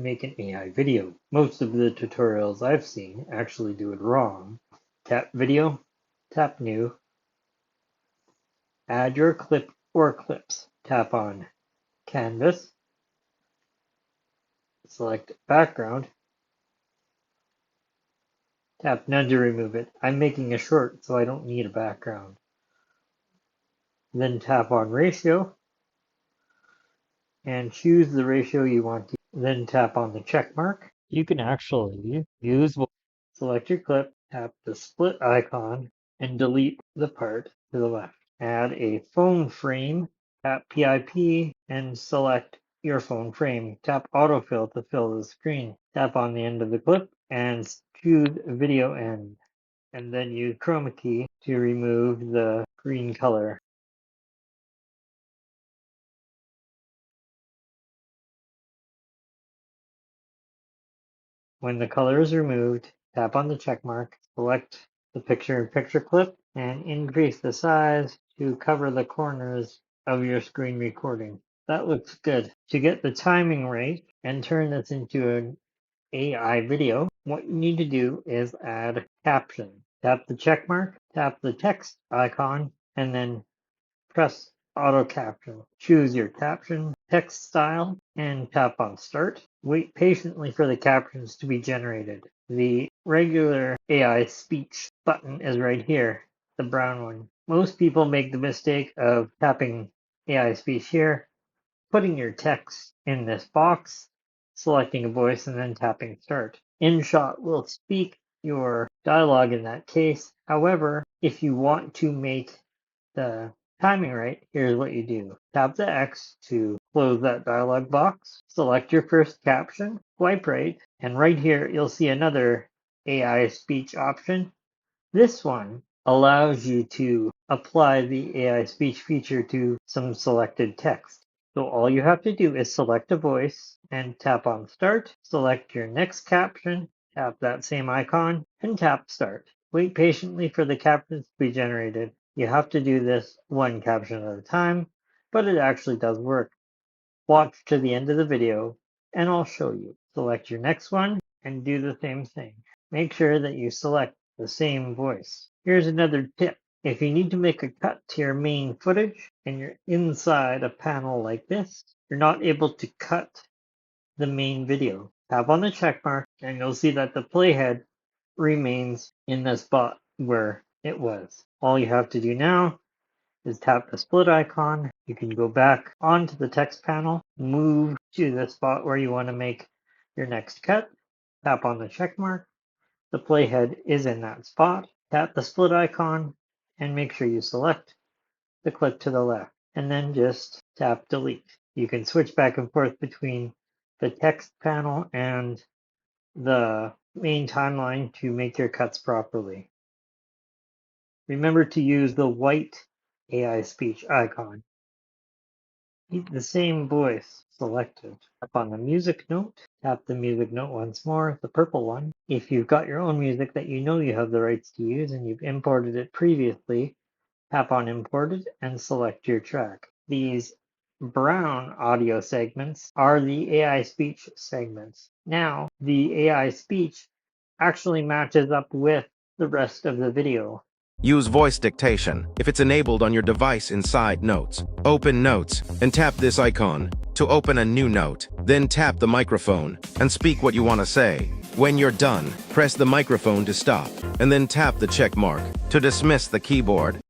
make an AI video. Most of the tutorials I've seen actually do it wrong. Tap Video, tap New, add your clip or clips. Tap on Canvas, select Background, tap None to remove it. I'm making a short, so I don't need a background. Then tap on Ratio, and choose the ratio you want to. Then tap on the check mark. You can actually use, select your clip, tap the split icon, and delete the part to the left. Add a phone frame, tap PIP, and select your phone frame. Tap autofill to fill the screen. Tap on the end of the clip and choose video end. And then use chroma key to remove the green color. When the color is removed, tap on the check mark, select the picture-in-picture clip, and increase the size to cover the corners of your screen recording. That looks good. To get the timing right and turn this into an AI video, what you need to do is add caption. Tap the check mark, tap the text icon, and then press Auto Caption. Choose your caption text style and tap on Start. Wait patiently for the captions to be generated. The regular AI speech button is right here, the brown one. Most people make the mistake of tapping AI speech here, putting your text in this box, selecting a voice, and then tapping Start. InShot will speak your dialogue in that case. However, if you want to make the timing right, here's what you do. Tap the X to close that dialog box. Select your first caption, swipe right, and right here you'll see another AI speech option. This one allows you to apply the AI speech feature to some selected text. So all you have to do is select a voice and tap on Start. Select your next caption, tap that same icon, and tap Start. Wait patiently for the captions to be generated. You have to do this one caption at a time, but it actually does work. Watch to the end of the video and I'll show you. Select your next one and do the same thing. Make sure that you select the same voice. Here's another tip. If you need to make a cut to your main footage and you're inside a panel like this, you're not able to cut the main video. Tap on the check mark and you'll see that the playhead remains in the spot where it was. All you have to do now is tap the split icon. You can go back onto the text panel, move to the spot where you want to make your next cut, tap on the check mark. The playhead is in that spot. Tap the split icon and make sure you select the clip to the left, and then just tap delete. You can switch back and forth between the text panel and the main timeline to make your cuts properly. Remember to use the white AI speech icon. Keep the same voice selected. Tap on the music note, tap the music note once more, the purple one. If you've got your own music that you know you have the rights to use and you've imported it previously, tap on Imported and select your track. These brown audio segments are the AI speech segments. Now, the AI speech actually matches up with the rest of the video. Use voice dictation if it's enabled on your device inside Notes. Open Notes and tap this icon to open a new note. Then tap the microphone and speak what you want to say. When you're done, press the microphone to stop and then tap the check mark to dismiss the keyboard.